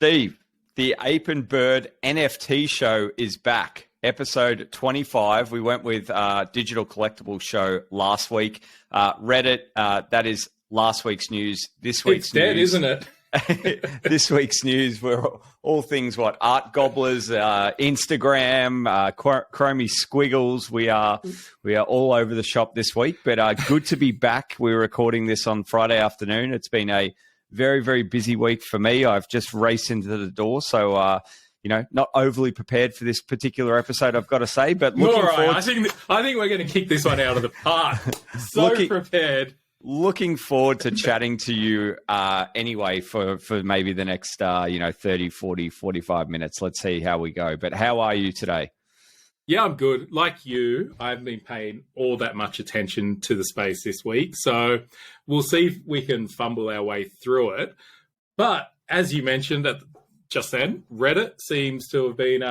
Steve, the Ape and Bird NFT show is back. Episode 25. We went with Digital Collectibles show last week. Reddit, that is last week's news. This week's it's dead, news, isn't it? This week's news were all things ArtGobblers, Instagram, Chromie Squiggles. We are all over the shop this week, but good to be back. We're recording this on Friday afternoon. It's been a very, very busy week for me. I've just raced into the door, so not overly prepared for this particular episode, I've got to say. But looking forward. I think we're going to kick this one out of the park. Prepared. Looking forward to chatting to you anyway for maybe the next 30, 40, 45 minutes. Let's see how we go. But how are you today? Yeah, I'm good. Like you, I haven't been paying all that much attention to the space this week. So we'll see if we can fumble our way through it. But as you mentioned just then, Reddit seems to have been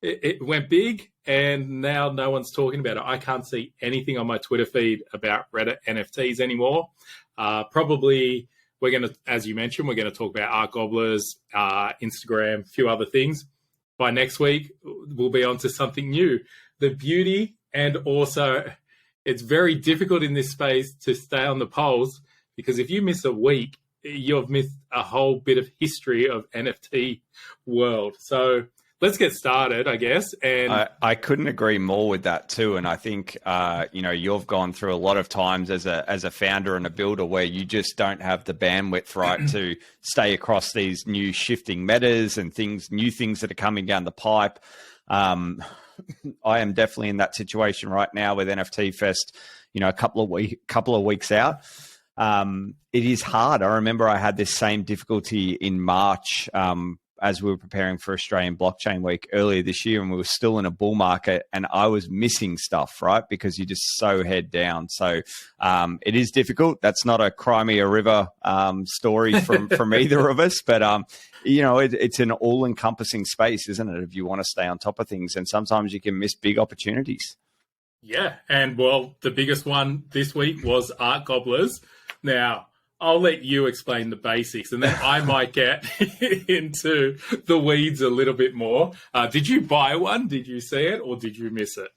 it went big and now no one's talking about it. I can't see anything on my Twitter feed about Reddit NFTs anymore. Probably we're going to, as you mentioned, we're going to talk about ArtGobblers, Instagram, a few other things. By next week, we'll be on to something new. The beauty, and also it's very difficult in this space to stay on the pulse, because if you miss a week, you've missed a whole bit of history of NFT world. So let's get started, I guess. And I couldn't agree more with that too. And I think you've gone through a lot of times as a founder and a builder where you just don't have the bandwidth right to stay across these new shifting metas and new things that are coming down the pipe. I am definitely in that situation right now with NFTfest. A couple of weeks out. It is hard. I remember I had this same difficulty in March as we were preparing for Australian Blockchain Week earlier this year, and we were still in a bull market, and I was missing stuff, right? Because you're just so head down. So it is difficult. That's not a Crimea River story from either of us, but it's an all-encompassing space, isn't it? If you want to stay on top of things, and sometimes you can miss big opportunities. Yeah, and well, the biggest one this week was ArtGobblers. Now, I'll let you explain the basics, and then I might get into the weeds a little bit more. Did you buy one? Did you see it, or did you miss it?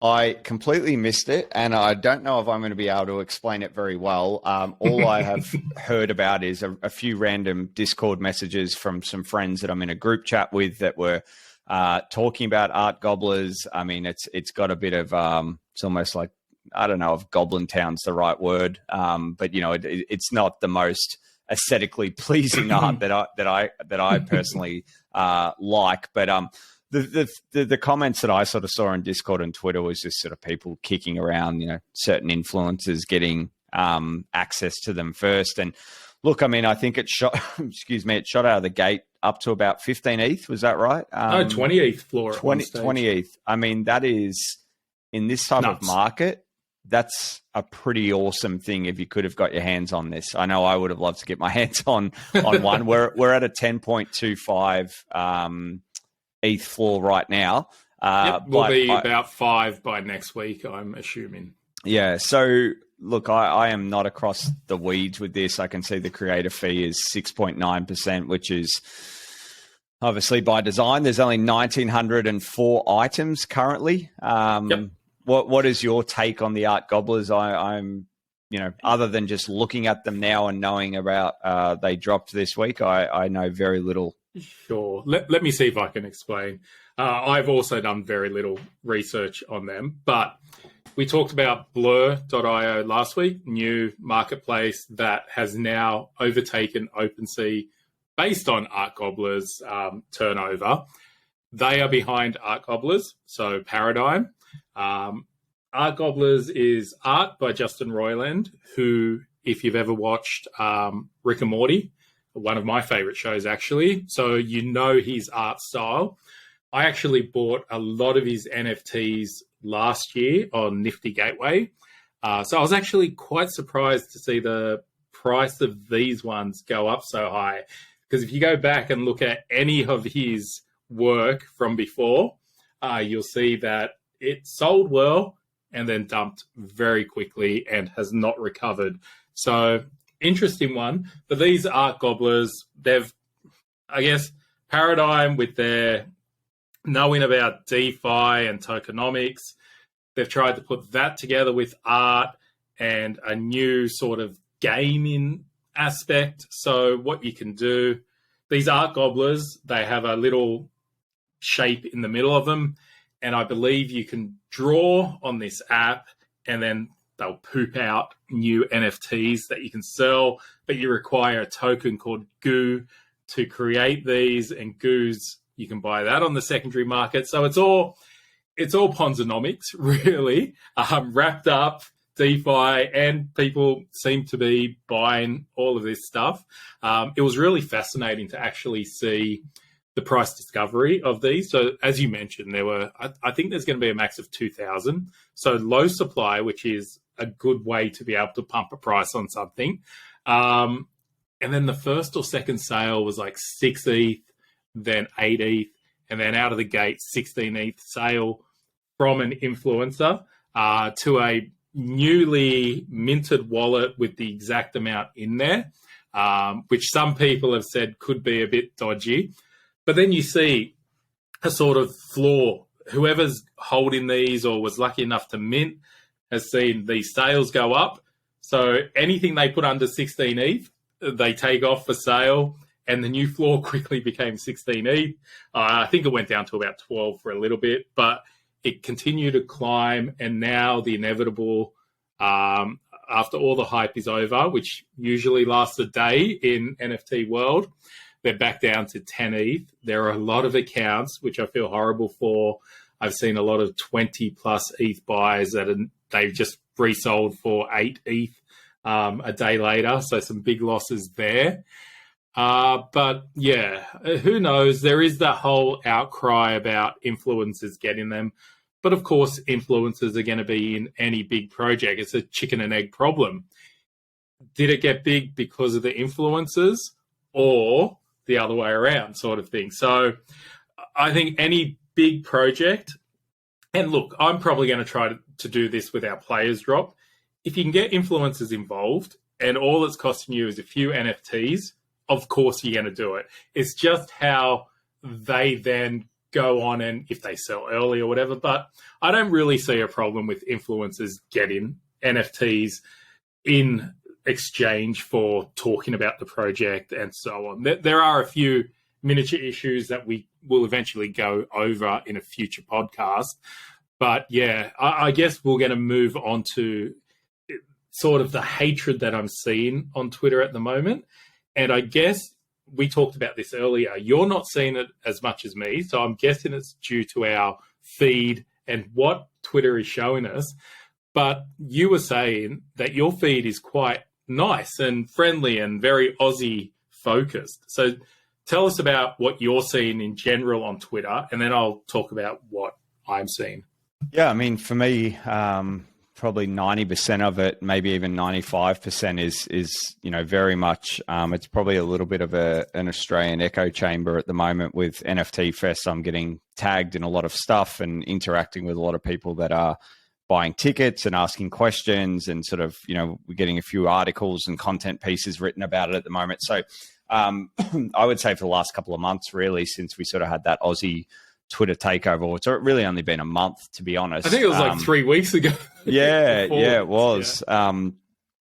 I completely missed it, and I don't know if I'm going to be able to explain it very well. All I have heard about is a few random Discord messages from some friends that I'm in a group chat with that were talking about ArtGobblers. I mean, it's got a bit of it's almost like, I don't know if Goblin Town's the right word, but it's not the most aesthetically pleasing art that I personally like. But the comments that I sort of saw on Discord and Twitter was just sort of people kicking around, certain influencers getting access to them first. And look, I mean, I think it shot out of the gate up to about 15 ETH. Was that right? 28th floor. 28th. I mean, that is, in this type of market, that's a pretty awesome thing if you could have got your hands on this. I know I would have loved to get my hands on one. We're at a 10.25 ETH floor right now. We'll be about 5 by next week, I'm assuming. Yeah, so look, I am not across the weeds with this. I can see the creator fee is 6.9%, which is obviously by design. There's only 1,904 items currently. What is your take on the ArtGobblers? I'm, other than just looking at them now and knowing about they dropped this week, I know very little. Sure. Let me see if I can explain. I've also done very little research on them, but we talked about Blur.io last week, new marketplace that has now overtaken OpenSea based on ArtGobblers turnover. They are behind ArtGobblers, so Paradigm. ArtGobblers is art by Justin Roiland, who, if you've ever watched Rick and Morty, one of my favorite shows actually, so his art style. I actually bought a lot of his NFTs last year on Nifty Gateway. So I was actually quite surprised to see the price of these ones go up so high. Because if you go back and look at any of his work from before, you'll see that it sold well and then dumped very quickly and has not recovered. So interesting one. But these ArtGobblers, they've I guess, paradigm with their knowing about DeFi and tokenomics. They've tried to put that together with art and a new sort of gaming aspect. So what you can do, these ArtGobblers, they have a little shape in the middle of them. And I believe you can draw on this app and then they'll poop out new NFTs that you can sell, but you require a token called Goo to create these, and Goos, you can buy that on the secondary market. So it's all Ponzonomics, really, wrapped up DeFi, and people seem to be buying all of this stuff. It was really fascinating to actually see the price discovery of these. So as you mentioned, there were, I think there's going to be a max of 2,000. So low supply, which is a good way to be able to pump a price on something. And then the first or second sale was like 6 ETH, then 8 ETH, and then out of the gate, 16 ETH sale from an influencer to a newly minted wallet with the exact amount in there, which some people have said could be a bit dodgy. But then you see a sort of floor. Whoever's holding these or was lucky enough to mint has seen these sales go up. So anything they put under 16 ETH, they take off for sale, and the new floor quickly became 16 ETH. I think it went down to about 12 for a little bit, but it continued to climb, and now the inevitable, after all the hype is over, which usually lasts a day in NFT world, they're back down to 10 ETH. There are a lot of accounts, which I feel horrible for. I've seen a lot of 20 plus ETH buys that they've just resold for 8 ETH a day later. So some big losses there. But yeah, who knows? There is that whole outcry about influencers getting them. But of course, influencers are going to be in any big project. It's a chicken and egg problem. Did it get big because of the influencers, or the other way around sort of thing? So I think any big project, and look, I'm probably going to try to do this with our players drop. If you can get influencers involved and all it's costing you is a few NFTs, of course you're going to do it. It's just how they then go on and if they sell early or whatever. But I don't really see a problem with influencers getting NFTs in exchange for talking about the project and so on. There are a few miniature issues that we will eventually go over in a future podcast. But yeah, I guess we're going to move on to sort of the hatred that I'm seeing on Twitter at the moment. And I guess we talked about this earlier. You're not seeing it as much as me, so I'm guessing it's due to our feed and what Twitter is showing us. But you were saying that your feed is quite nice and friendly and very Aussie focused. So tell us about what you're seeing in general on Twitter, and then I'll talk about what I'm seeing. Yeah, I mean, for me, probably 90% of it, maybe even 95% is very much, it's probably a little bit of an Australian echo chamber at the moment with NFTfest. I'm getting tagged in a lot of stuff and interacting with a lot of people that are buying tickets and asking questions, and sort of, we're getting a few articles and content pieces written about it at the moment. So I would say for the last couple of months, really, since we sort of had that Aussie Twitter takeover, it's really only been a month, to be honest. I think it was like 3 weeks ago. Yeah, it was. Yeah.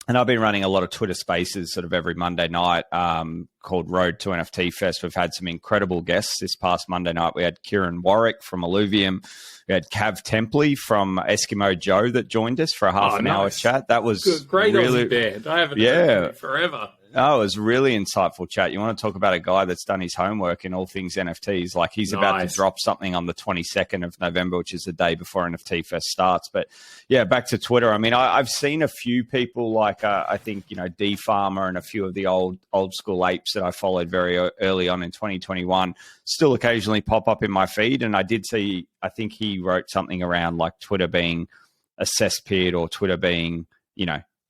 And I've been running a lot of Twitter spaces sort of every Monday night called Road to NFTfest. We've had some incredible guests this past Monday night. We had Kieran Warwick from Alluvium. We had Cav Templey from Eskimo Joe that joined us for a half an hour chat. That was great really Aussie band. I haven't heard it forever. Oh, it was really insightful chat. You want to talk about a guy that's done his homework in all things NFTs. Like, he's about to drop something on the 22nd of November, which is the day before NFTfest starts. But yeah, back to Twitter. I mean, I've seen a few people like, I think, D-Farmer and a few of the old school apes that I followed very early on in 2021 still occasionally pop up in my feed. And I did see, I think he wrote something around like Twitter being a cesspit, or Twitter being,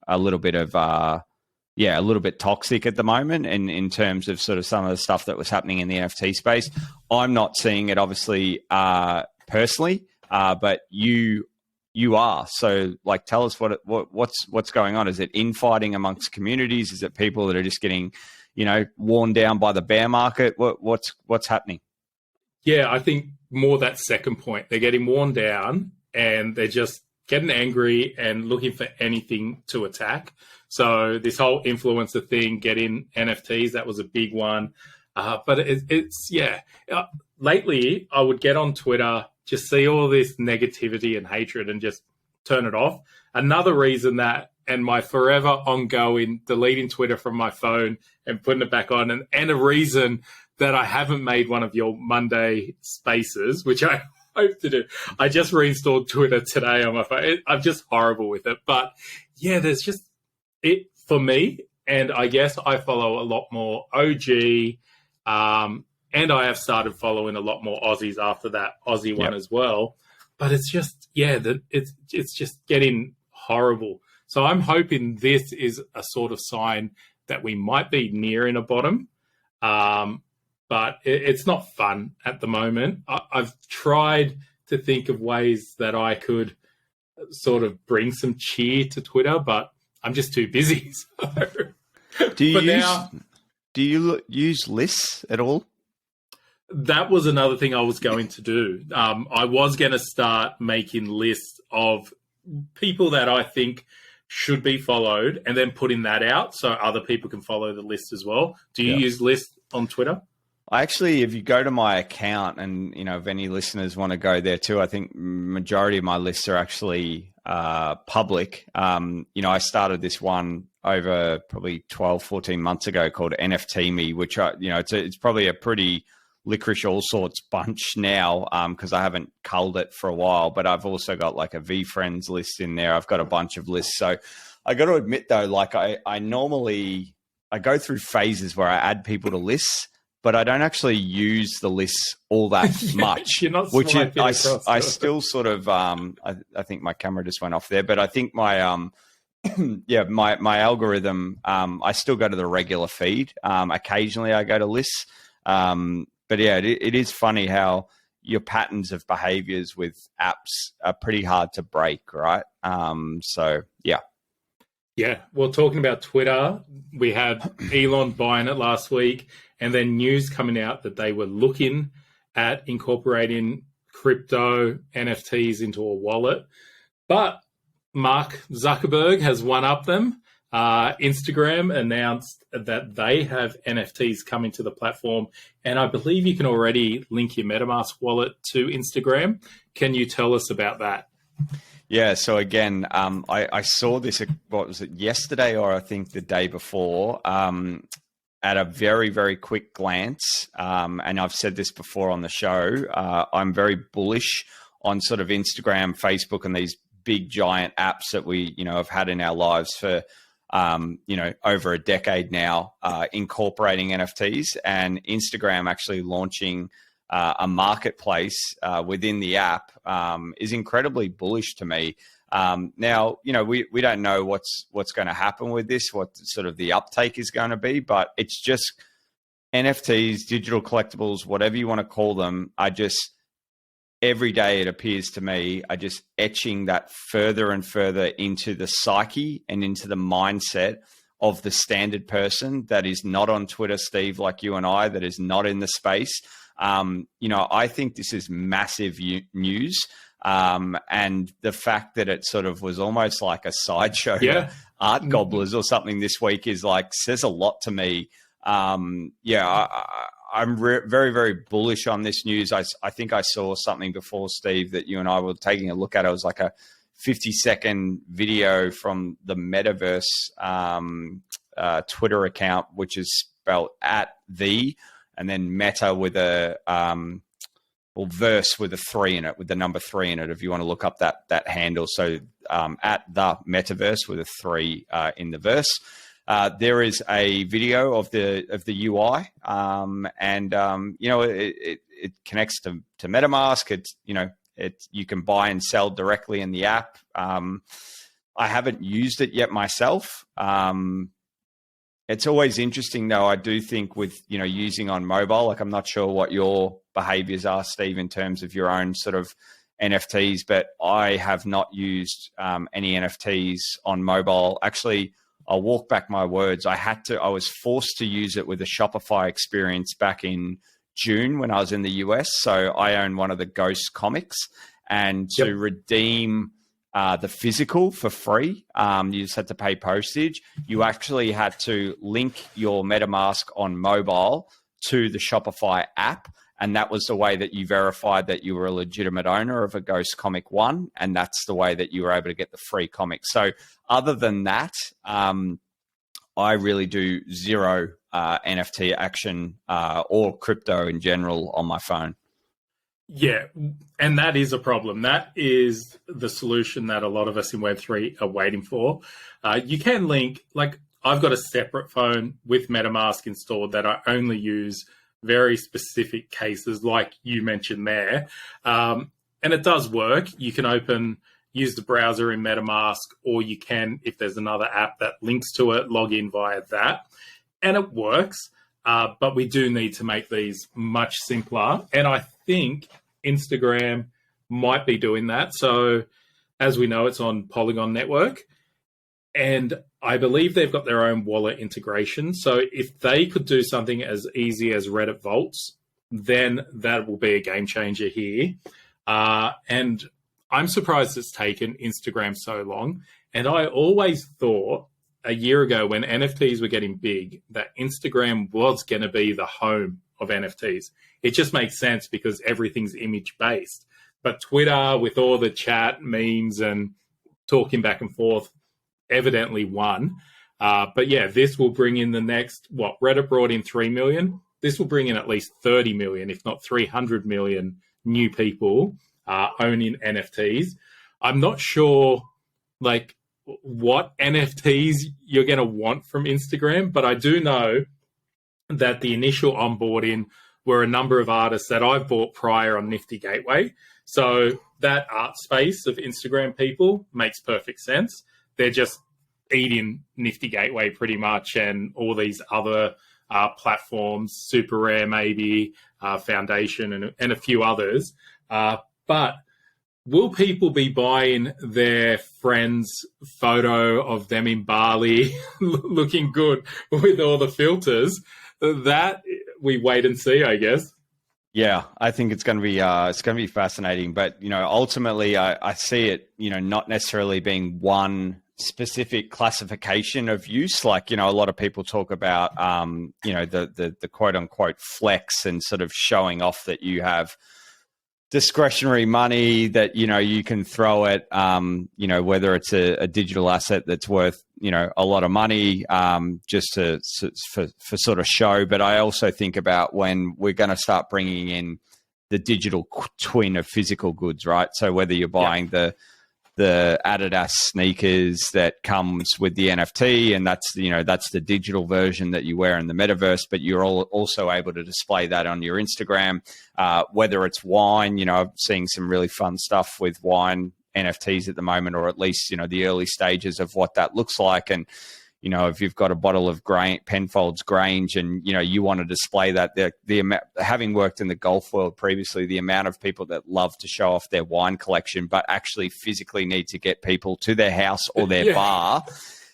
a little bit of, a little bit toxic at the moment in terms of sort of some of the stuff that was happening in the NFT space. I'm not seeing it, obviously, personally, but you are. So, like, tell us what's going on. Is it infighting amongst communities? Is it people that are just getting, worn down by the bear market? What's happening? Yeah, I think more that second point. They're getting worn down and they're just getting angry and looking for anything to attack. So this whole influencer thing, getting NFTs, that was a big one. But lately I would get on Twitter, just see all this negativity and hatred and just turn it off. Another reason that, and my forever ongoing deleting Twitter from my phone and putting it back on, and a reason that I haven't made one of your Monday spaces, which I hope to do. I just reinstalled Twitter today on my phone. I'm just horrible with it. But yeah, there's just it for me. And I guess I follow a lot more OG, and I have started following a lot more Aussies after that Aussie one as well. But it's just, it's just getting horrible. So I'm hoping this is a sort of sign that we might be nearing a bottom. But it's not fun at the moment. I've tried to think of ways that I could sort of bring some cheer to Twitter, but I'm just too busy. So. Do you use lists at all? That was another thing I was going to do. I was going to start making lists of people that I think should be followed and then putting that out so other people can follow the list as well. Do you use lists on Twitter? Actually, if you go to my account and, if any listeners want to go there too, I think majority of my lists are actually public. I started this one over probably 12, 14 months ago called NFT Me, which, it's probably a pretty licorice all sorts bunch now because I haven't culled it for a while, but I've also got like a VFriends list in there. I've got a bunch of lists. So I got to admit though, like I normally go through phases where I add people to lists, but I don't actually use the lists all that much, which I still sort of, I think my camera just went off there, but I think my, my algorithm, I still go to the regular feed. Occasionally I go to lists. But yeah, it is funny how your patterns of behaviors with apps are pretty hard to break, right? So, yeah. Yeah, well, talking about Twitter, we had Elon buying it last week and then news coming out that they were looking at incorporating crypto NFTs into a wallet. But Mark Zuckerberg has one-upped them. Instagram announced that they have NFTs coming to the platform, and I believe you can already link your MetaMask wallet to Instagram. Can you tell us about that? Yeah, so again, I saw this, what was it, yesterday or I think the day before, at a very, very quick glance, and I've said this before on the show, I'm very bullish on sort of Instagram, Facebook, and these big giant apps that we, have had in our lives for over a decade now, incorporating NFTs, and Instagram actually launching a marketplace within the app is incredibly bullish to me. Now, we don't know what's going to happen with this, what sort of the uptake is going to be, but it's just NFTs, digital collectibles, whatever you want to call them, are just every day, it appears to me, are just etching that further and further into the psyche and into the mindset of the standard person that is not on Twitter, Steve, like you and I, that is not in the space. I think this is massive news. And the fact that it sort of was almost like a sideshow to ArtGobblers or something this week is says a lot to me. I'm very, very bullish on this news. I think I saw something before, Steve, that you and I were taking a look at. It was like a 50-second video from the Metaverse Twitter account, which is spelled @the and then Meta with a verse with a 3 in it, with the number 3 in it. If you want to look up that handle, so @the Metaverse with a 3 in the verse. There is a video of the UI, it connects to MetaMask. You can buy and sell directly in the app. I haven't used it yet myself. It's always interesting, though. I do think with using on mobile, I'm not sure what your behaviors are, Steve, in terms of your own sort of NFTs, but I have not used any NFTs on mobile. Actually, I'll walk back my words. I was forced to use it with a Shopify experience back in June when I was in the US. So I own one of the Ghost comics, and to redeem the physical for free, you just had to pay postage. You actually had to link your MetaMask on mobile to the Shopify app. And that was the way that you verified that you were a legitimate owner of a Ghost Comic One. And that's the way that you were able to get the free comic. So other than that, I really do zero NFT action or crypto in general on my phone. Yeah, and that is a problem. That is the solution that a lot of us in Web3 are waiting for. You can link, like I've got a separate phone with MetaMask installed that I only use very specific cases like you mentioned there. And it does work. You can use the browser in MetaMask, or you can, if there's another app that links to it, log in via that. And it works, but we do need to make these much simpler. And I think Instagram might be doing that. So as we know, it's on Polygon Network. And I believe they've got their own wallet integration. So if they could do something as easy as Reddit Vaults, then that will be a game changer here. And I'm surprised it's taken Instagram so long. And I always thought a year ago when NFTs were getting big that Instagram was going to be the home of NFTs. It just makes sense because everything's image-based. But Twitter, with all the chat, memes, and talking back and forth, evidently won. But yeah, this will bring in the next, Reddit brought in 3 million. This will bring in at least 30 million, if not 300 million new people owning NFTs. I'm not sure what NFTs you're going to want from Instagram, but I do know that the initial onboarding were a number of artists that I've bought prior on Nifty Gateway. So that art space of Instagram people makes perfect sense. They're just eating Nifty Gateway pretty much, and all these other platforms, Super Rare maybe, Foundation, and a few others. But will people be buying their friend's photo of them in Bali looking good with all the filters? That we wait and see, I guess. Yeah, I think it's going to be fascinating. But ultimately, I see it not necessarily being one specific classification of use. Like a lot of people talk about the quote unquote flex and sort of showing off that you have discretionary money that you can throw at whether it's a digital asset that's worth a lot of money just for sort of show. But I also think about when we're going to start bringing in the digital twin of physical goods, right? So whether you're buying the Adidas sneakers that comes with the NFT, and that's the digital version that you wear in the metaverse, but you're also able to display that on your Instagram. Whether it's wine, I'm seeing some really fun stuff with wine NFTs at the moment, or at least the early stages of what that looks like. And if you've got a bottle of Penfolds Grange and you want to display that, the amount, having worked in the golf world previously, the amount of people that love to show off their wine collection but actually physically need to get people to their house or their bar.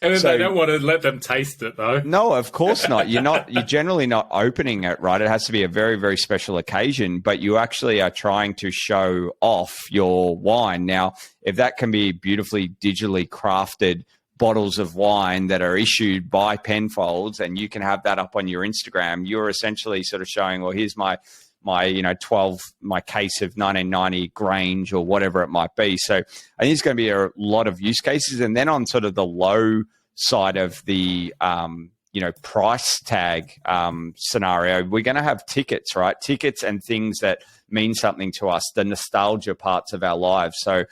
And then they don't want to let them taste it, though. No, of course not. You're generally not opening it, right? It has to be a very, very special occasion, but you actually are trying to show off your wine. Now, if that can be beautifully digitally crafted bottles of wine that are issued by Penfolds, and you can have that up on your Instagram, you're essentially sort of showing, well, here's my case of 1990 Grange or whatever it might be. So I think it's going to be a lot of use cases. And then on sort of the low side of the price tag scenario, we're going to have tickets, right? Tickets and things that mean something to us, the nostalgia parts of our lives. So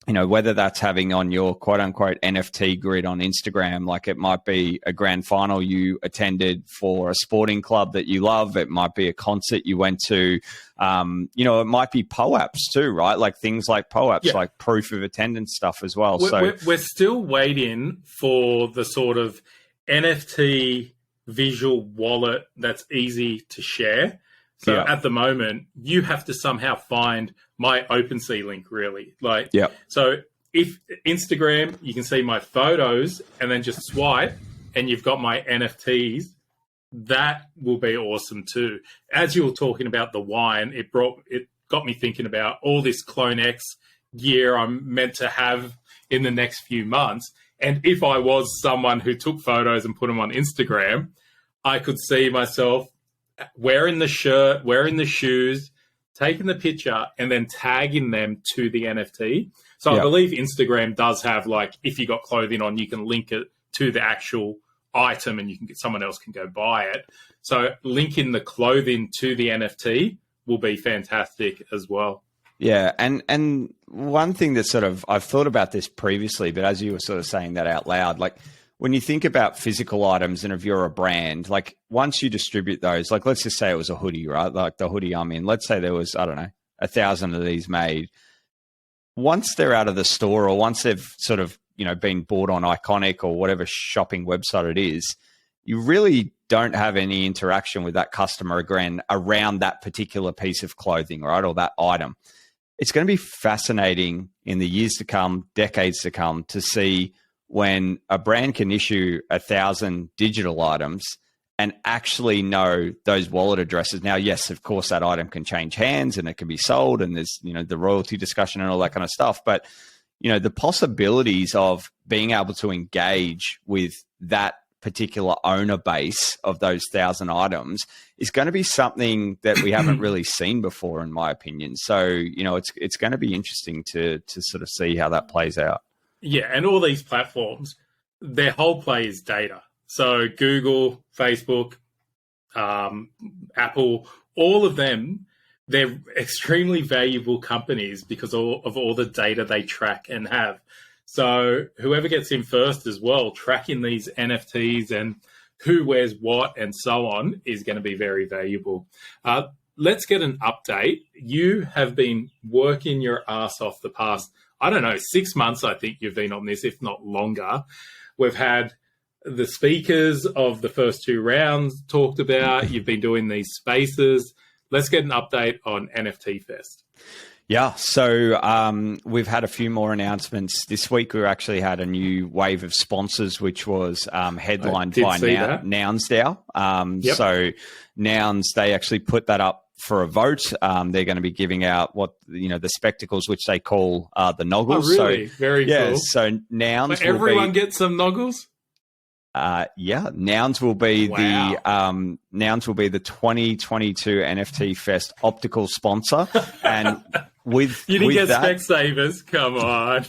whether that's having on your quote unquote NFT grid on Instagram, like it might be a grand final you attended for a sporting club that you love. It might be a concert you went to. It might be POAPs too, right? Like things like POAPs, like proof of attendance stuff as well. We're still waiting for the sort of NFT visual wallet that's easy to share. So at the moment, you have to somehow find my OpenSea link, really. So if Instagram, you can see my photos and then just swipe and you've got my NFTs. That will be awesome too. As you were talking about the wine, it got me thinking about all this Clone X gear I'm meant to have in the next few months. And if I was someone who took photos and put them on Instagram, I could see myself wearing the shirt, wearing the shoes, taking the picture, and then tagging them to the NFT. So I believe Instagram does have, like, if you got clothing on, you can link it to the actual item and someone else can go buy it. So linking the clothing to the NFT will be fantastic as well. Yeah, and one thing that sort of, I've thought about this previously, but as you were sort of saying that out loud, like when you think about physical items and if you're a brand, like once you distribute those, like let's just say it was a hoodie, right? Like the hoodie I'm in, let's say there was, I don't know, 1,000 of these made. Once they're out of the store or once they've sort of, been bought on Iconic or whatever shopping website it is, you really don't have any interaction with that customer again around that particular piece of clothing, right? Or that item. It's going to be fascinating in the years to come, decades to come, to see when a brand can issue 1,000 digital items and actually know those wallet addresses. Now, yes, of course, that item can change hands and it can be sold and there's, the royalty discussion and all that kind of stuff. But, the possibilities of being able to engage with that particular owner base of those 1,000 items is going to be something that we haven't really seen before, in my opinion. So, it's going to be interesting to sort of see how that plays out. Yeah, and all these platforms, their whole play is data. So Google, Facebook, Apple, all of them, they're extremely valuable companies because of all the data they track and have. So whoever gets in first as well, tracking these NFTs and who wears what and so on is going to be very valuable. Let's get an update. You have been working your ass off the past, 6 months, I think you've been on this, if not longer. We've had the speakers of the first 2 rounds talked about. You've been doing these spaces. Let's get an update on NFTfest. Yeah, so we've had a few more announcements. This week we actually had a new wave of sponsors, which was headlined by NFTs. Yep. So NFTs, they actually put that up for a vote. They're going to be giving out the spectacles, which they call the noggles. Oh, really? So, very cool. So NFTs. But everyone gets some noggles? NFTs will be NFTs will be the 2022 NFTfest optical sponsor, and you didn't get Specsavers. Come on.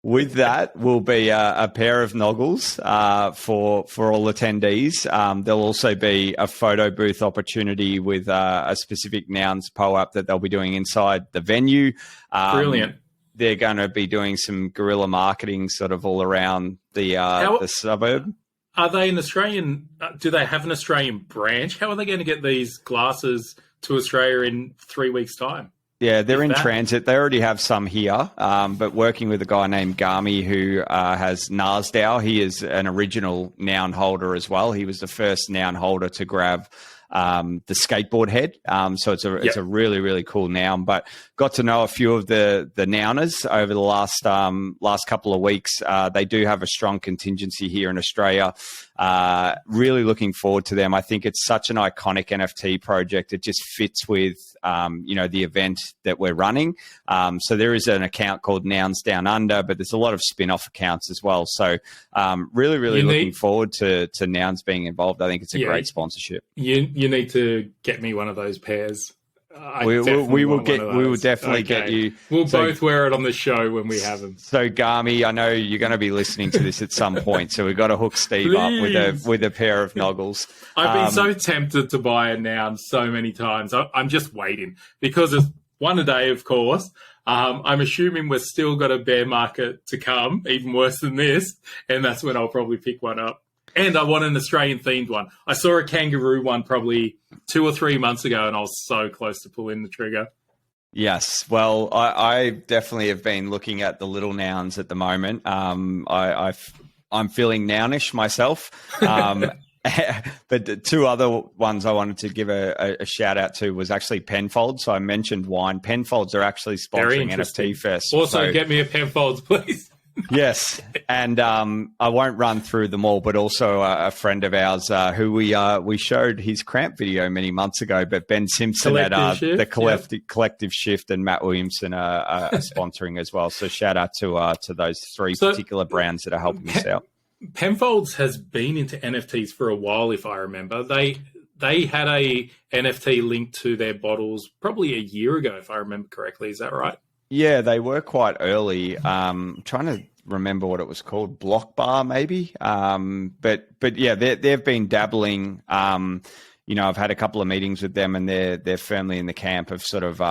With that will be a pair of noggles for all attendees. There'll also be a photo booth opportunity with a specific NFTs PO-up that they'll be doing inside the venue. Brilliant. They're going to be doing some guerrilla marketing sort of all around the suburb. Are they an Australian? Do they have an Australian branch? How are they going to get these glasses to Australia in 3 weeks' time? Yeah, they're in transit. They already have some here, but working with a guy named Gami who has NASDAO. He is an original noun holder as well. He was the first noun holder to grab the skateboard head. So it's a really, really cool noun, but got to know a few of the nouners over the last couple of weeks. They do have a strong contingency here in Australia. Really looking forward to them. I think it's such an iconic NFT project. It just fits with, the event that we're running. So there is an account called Nouns Down Under, but there's a lot of spin-off accounts as well. So really, really looking forward to Nouns being involved. I think it's a great sponsorship. You need to get me one of those pairs. We will definitely get you. We'll both wear it on the show when we have them. So Gami, I know you're going to be listening to this at some point, so we've got to hook Steve up with a pair of noggles. I've been so tempted to buy a noun so many times. I'm just waiting because it's one a day, of course. I'm assuming we've still got a bear market to come, even worse than this, and that's when I'll probably pick one up. And I want an Australian-themed one. I saw a kangaroo one probably 2 or 3 months ago, and I was so close to pulling the trigger. Yes. Well, I definitely have been looking at the little nouns at the moment. I'm feeling nounish myself. But the two other ones I wanted to give a shout out to was actually Penfolds. So I mentioned wine. Penfolds are actually sponsoring NFTfest. Also, get me a Penfolds, please. Yes, and I won't run through them all, but also a friend of ours who we showed his cramp video many months ago, but Ben Simpson at the Collective Shift and Matt Williamson are sponsoring as well. So shout out to those three particular brands that are helping us out. Penfolds has been into NFTs for a while, if I remember. They had a NFT linked to their bottles probably a year ago, if I remember correctly. Is that right? Yeah, they were quite early. Trying to remember what it was called, Block Bar maybe. But yeah, they've been dabbling. I've had a couple of meetings with them, and they're firmly in the camp of sort of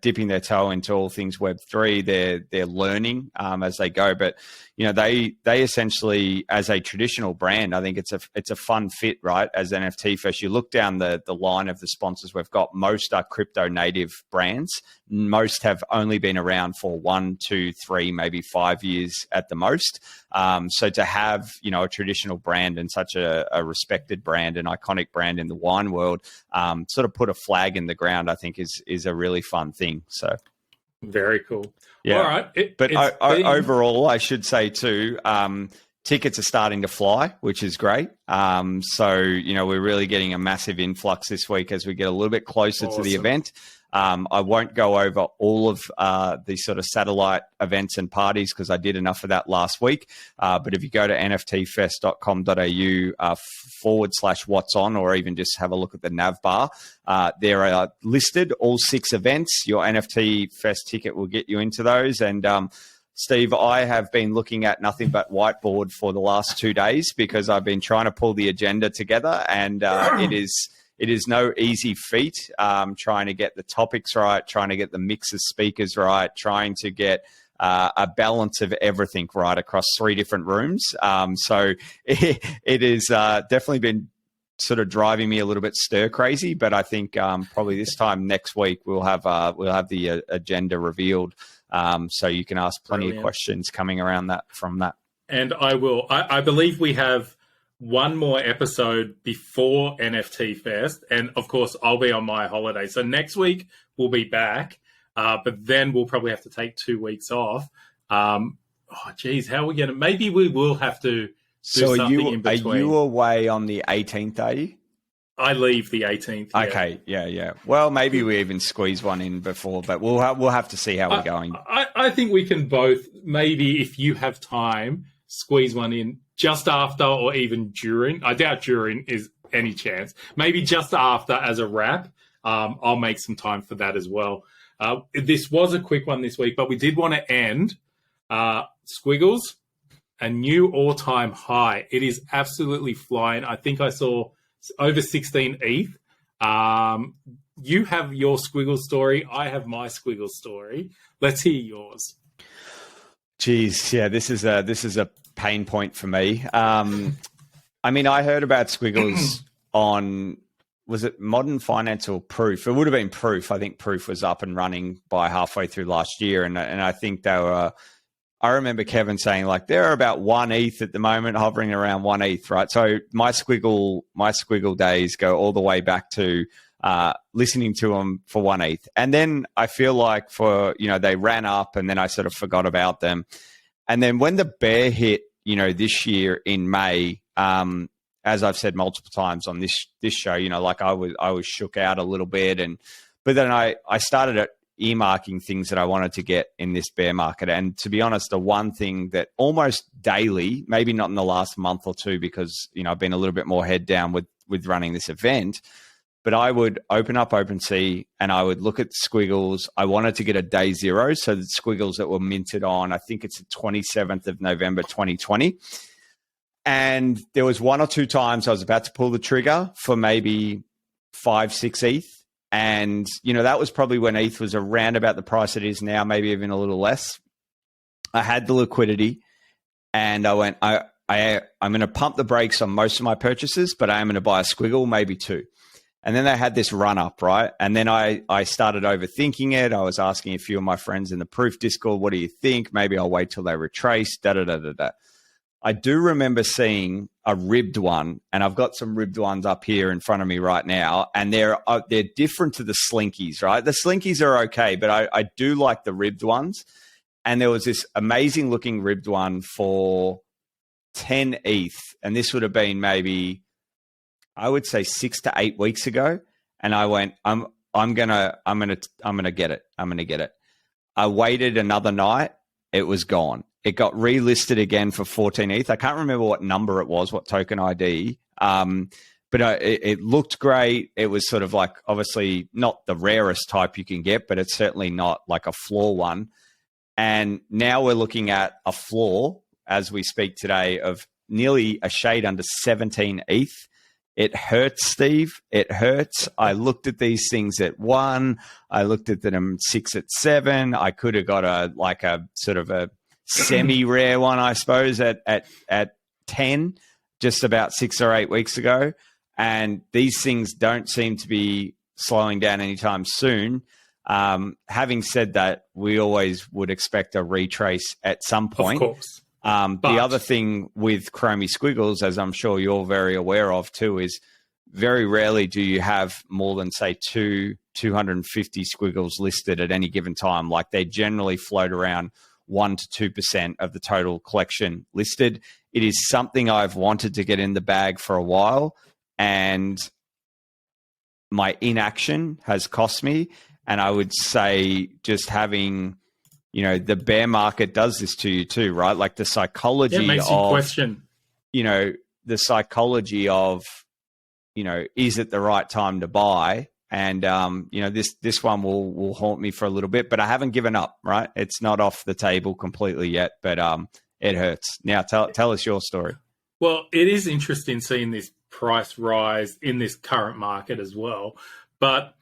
dipping their toe into all things Web3. They're learning as they go, but they essentially, as a traditional brand, I think it's a fun fit, right? As NFTfest, you look down the line of the sponsors we've got. Most are crypto native brands. Most have only been around for 1, 2, 3, maybe 5 years at the most. So to have a traditional brand and such a respected brand, an iconic brand in the wine world, sort of put a flag in the ground, I think is a really fun thing. So very cool. Yeah. All right. Overall, I should say too, tickets are starting to fly, which is great. So we're really getting a massive influx this week as we get a little bit closer to the event. I won't go over all of the sort of satellite events and parties because I did enough of that last week. But if you go to nftfest.com.au/what's on, or even just have a look at the nav bar, there are listed all 6 events. Your NFT Fest ticket will get you into those. And Steve, I have been looking at nothing but whiteboard for the last 2 days because I've been trying to pull the agenda together, and it is no easy feat trying to get the topics right, trying to get the mix of speakers right, trying to get a balance of everything right across 3 different rooms. So it has definitely been sort of driving me a little bit stir crazy, but I think probably this time next week we'll have the agenda revealed, so you can ask plenty of questions coming around that from that. And I will. I believe we have one more episode before NFT Fest, and of course I'll be on my holiday. So next week we'll be back, but then we'll probably have to take 2 weeks off. How are we going to? Maybe we will have to do something in between. Are you away on the 18th? Are you? I leave the 18th. Yeah. Okay, yeah. Well, maybe we even squeeze one in before, but we'll have to see how we're going. I think we can both. Maybe if you have time, squeeze one in just after or even during. I doubt during is any chance. Maybe just after as a wrap. I'll make some time for that as well. This was a quick one this week, but we did want to end Squiggles, a new all-time high. It is absolutely flying. I think I saw over 16 ETH. You have your Squiggles story. I have my Squiggles story. Let's hear yours. Geez, yeah, this is a pain point for me. I mean, I heard about Squiggles on, was it Modern Finance or Proof? It would have been Proof. I think Proof was up and running by halfway through last year, and I think they were. I remember Kevin saying like they're about 1 ETH at the moment, hovering around 1 ETH, right? So my Squiggle days go all the way back to listening to them for 1 ETH, and then I feel like they ran up, and then I sort of forgot about them. And then when the bear hit, this year in May, as I've said multiple times on this show, like I was shook out a little bit, but then I started earmarking things that I wanted to get in this bear market. And to be honest, the one thing that almost daily, maybe not in the last month or two, because I've been a little bit more head down with running this event, but I would open up OpenSea and I would look at Squiggles. I wanted to get a day zero, so the Squiggles that were minted on, I think it's the 27th of November, 2020. And there was 1 or 2 times I was about to pull the trigger for maybe 5, 6 ETH. And, that was probably when ETH was around about the price it is now, maybe even a little less. I had the liquidity and I went, I'm going to pump the brakes on most of my purchases, but I am going to buy a Squiggle, maybe 2. And then they had this run up, right? And then I started overthinking it. I was asking a few of my friends in the Proof Discord, what do you think? Maybe I'll wait till they retrace, da-da-da-da-da. I do remember seeing a ribbed one, and I've got some ribbed ones up here in front of me right now, and they're different to the slinkies, right? The slinkies are okay, but I do like the ribbed ones. And there was this amazing looking ribbed one for 10 ETH, and this would have been maybe, I would say 6 to 8 weeks ago. And I went, I'm gonna get it. I'm gonna get it. I waited another night. It was gone. It got relisted again for 14 ETH. I can't remember what number it was, what token ID. But it looked great. It was sort of like, obviously not the rarest type you can get, but it's certainly not like a floor one. And now we're looking at a floor as we speak today of nearly a shade under 17 ETH. It hurts, Steve. It hurts. I looked at these things at 1. I looked at them 6 at 7. I could have got a sort of a semi-rare one, I suppose, at 10, just about 6 or 8 weeks ago. And these things don't seem to be slowing down anytime soon. Having said that, we always would expect a retrace at some point. Of course. The other thing with Chromie Squiggles, as I'm sure you're very aware of too, is very rarely do you have more than, say, 250 squiggles listed at any given time. Like, they generally float around 1 to 2% of the total collection listed. It is something I've wanted to get in the bag for a while, and my inaction has cost me. And I would say just having, the bear market does this to you too, right? Like the psychology it makes you question. The psychology of, is it the right time to buy? And, this one will haunt me for a little bit, but I haven't given up, right? It's not off the table completely yet, but it hurts. Now, tell us your story. Well, it is interesting seeing this price rise in this current market as well. But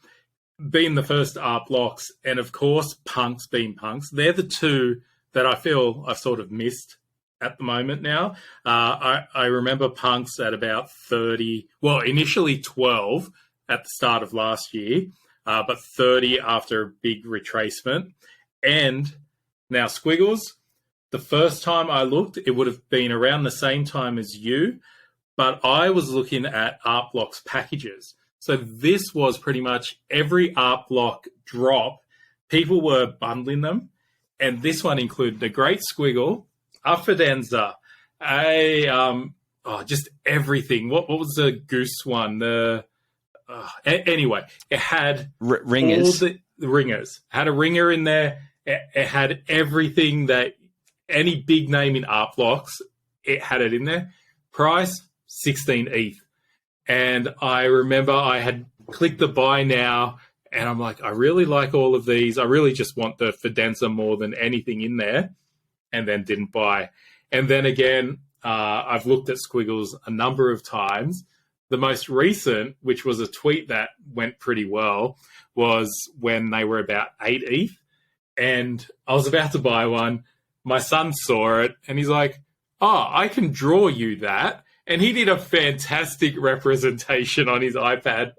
being the first art blocks, and of course punks being punks, they're the two that I feel I've sort of missed at the moment now. I remember punks at about 30, well, initially 12 at the start of last year, but 30 after a big retracement. And now Squiggles, the first time I looked, it would have been around the same time as you, but I was looking at art blocks packages. So this was pretty much every art block drop. People were bundling them. And this one included a great squiggle, a fidenza, just everything. What was the goose one? Anyway, it had ringers. All the ringers. It had a ringer in there. It had everything that any big name in art blocks, it had it in there. Price, 16 ETH. And I remember I had clicked the buy now, and I'm like, I really like all of these. I really just want the fidenza more than anything in there, and then didn't buy. And then again, I've looked at Squiggles a number of times. The most recent, which was a tweet that went pretty well, was when they were about 8 ETH. And I was about to buy one. My son saw it, and he's like, oh, I can draw you that. And he did a fantastic representation on his iPad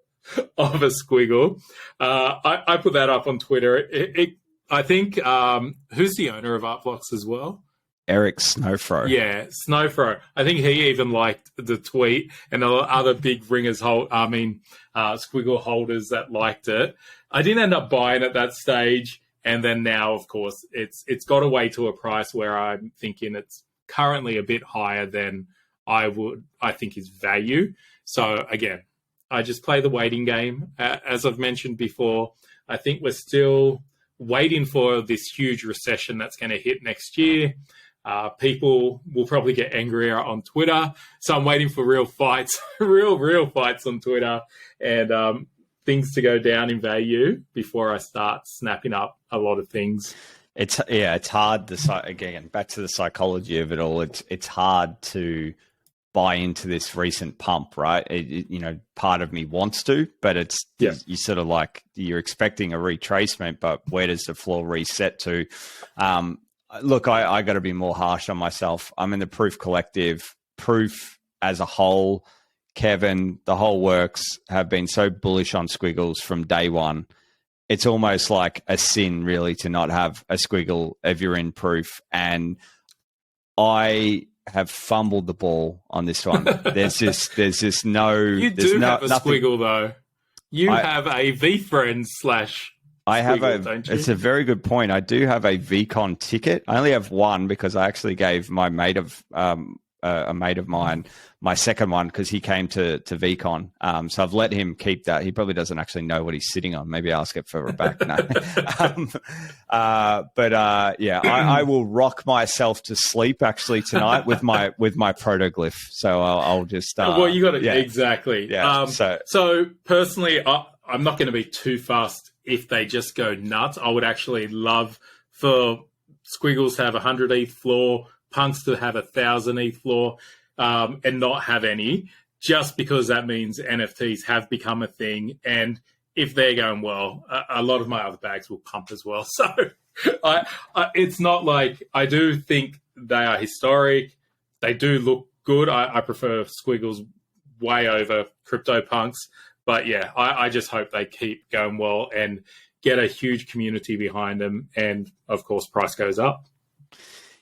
of a squiggle. I put that up on Twitter. I think, who's the owner of Artblocks as well? Eric Snowfro. Yeah, Snowfro. I think he even liked the tweet, and other big squiggle holders that liked it. I didn't end up buying at that stage. And then now, of course, it's got away to a price where I'm thinking it's currently a bit higher than I think is value. So again, I just play the waiting game. As I've mentioned before, I think we're still waiting for this huge recession that's going to hit next year. People will probably get angrier on Twitter. So I'm waiting for real fights, real fights on Twitter, and things to go down in value before I start snapping up a lot of things. It's hard again, back to the psychology of it all. It's hard to buy into this recent pump, right? Part of me wants to, but you sort of like, you're expecting a retracement, but where does the floor reset to? Look, I got to be more harsh on myself. I'm in the Proof Collective. Proof as a whole, Kevin, the whole works have been so bullish on Squiggles from day one. It's almost like a sin, really, to not have a squiggle if you're in Proof. And I have fumbled the ball on this one. There's just no. You do have a squiggle though. You have a VFriends / I have squiggle, don't you? It's a very good point. I do have a VCon ticket. I only have one because I actually gave my mate of a mate of mine my second one because he came to VCon. So I've let him keep that. He probably doesn't actually know what he's sitting on. Maybe I'll ask it for back. No. I will rock myself to sleep actually tonight with my protoglyph. So I'll just. Well, you got it exactly. Yeah. So personally, I'm not going to be too fast if they just go nuts. I would actually love for Squiggles to have 100 ETH floor, Punks to have 1,000 ETH floor, and not have any, just because that means NFTs have become a thing. And if they're going well, a lot of my other bags will pump as well. So it's not like I do think they are historic. They do look good. I prefer Squiggles way over CryptoPunks. But yeah, I just hope they keep going well and get a huge community behind them. And of course, price goes up.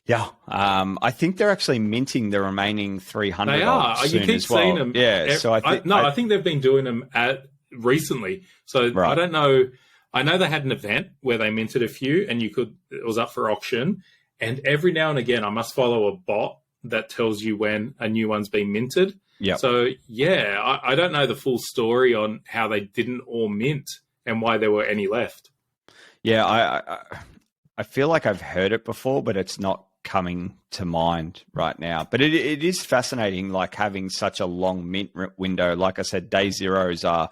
Yeah, I think they're actually minting the remaining 300. They are. You keep seeing them. Yeah. So I think they've been doing them recently. So right. I don't know. I know they had an event where they minted a few, and it was up for auction. And every now and again, I must follow a bot that tells you when a new one's been minted. Yeah. So yeah, I don't know the full story on how they didn't all mint and why there were any left. Yeah, I feel like I've heard it before, but it's not coming to mind right now. But it is fascinating, like having such a long mint window. Like I said, day zeros are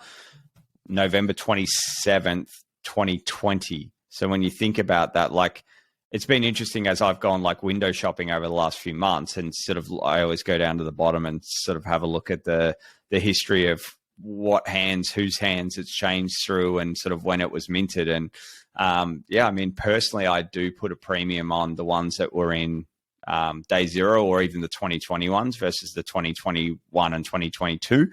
November 27th, 2020. So when you think about that, like it's been interesting as I've gone like window shopping over the last few months, and sort of I always go down to the bottom and sort of have a look at the history of whose hands it's changed through and sort of when it was minted. And I mean, personally, I do put a premium on the ones that were in day zero or even the 2020 ones versus the 2021 and 2022.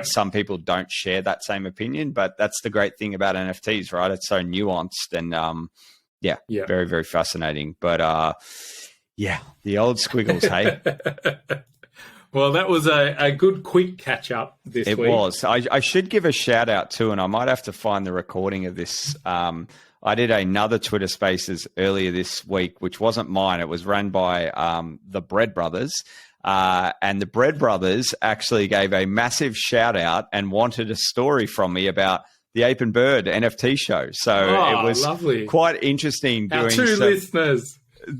Some people don't share that same opinion, but that's the great thing about NFTs, right? It's so nuanced and very, very fascinating. But the old Squiggles, hey? Well, that was a good quick catch up this week. It was. I should give a shout out too, and I might have to find the recording of this. I did another Twitter Spaces earlier this week, which wasn't mine. It was run by the Bread Brothers. And the Bread Brothers actually gave a massive shout out and wanted a story from me about the Ape and Bird NFT show. So it was lovely. Quite interesting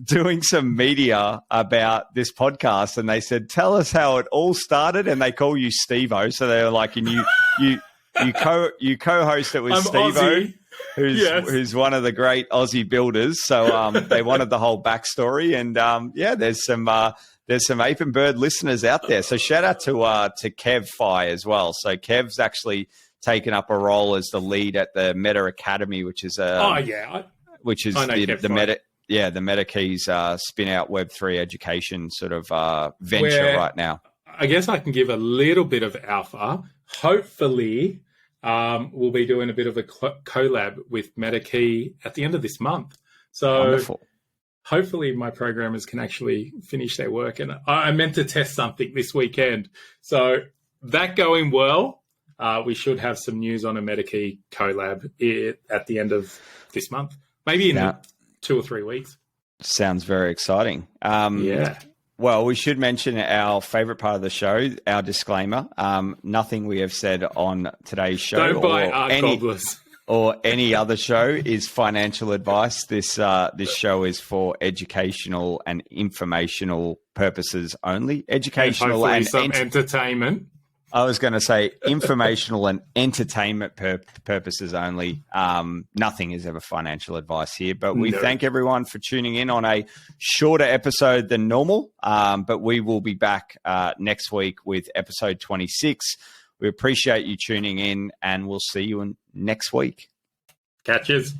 doing some media about this podcast, and they said, tell us how it all started, and they call you Steve-O. So they were like, and you co-host it with Steve-O, who's one of the great Aussie builders. So they wanted the whole backstory, and there's some Ape and Bird listeners out there. So shout out to Kev Fi as well. So Kev's actually taken up a role as the lead at the Meta Academy, which is the Meta. Yeah, the MetaKeys spin out Web3 education sort of venture right now. I guess I can give a little bit of alpha. Hopefully, we'll be doing a bit of a collab with MetaKey at the end of this month. So wonderful. Hopefully my programmers can actually finish their work. And I meant to test something this weekend. So that going well, we should have some news on a MetaKey collab at the end of this month. Maybe in 2 or 3 weeks. Sounds very exciting. Well, we should mention our favorite part of the show, our disclaimer. Nothing we have said on today's show Don't buy ArtGobblers or any other show is financial advice. This show is for educational and informational purposes only. Educational and some entertainment. I was going to say informational and entertainment purposes only. Nothing is ever financial advice here, but we thank everyone for tuning in on a shorter episode than normal. But we will be back next week with episode 26. We appreciate you tuning in, and we'll see you next week. Catches.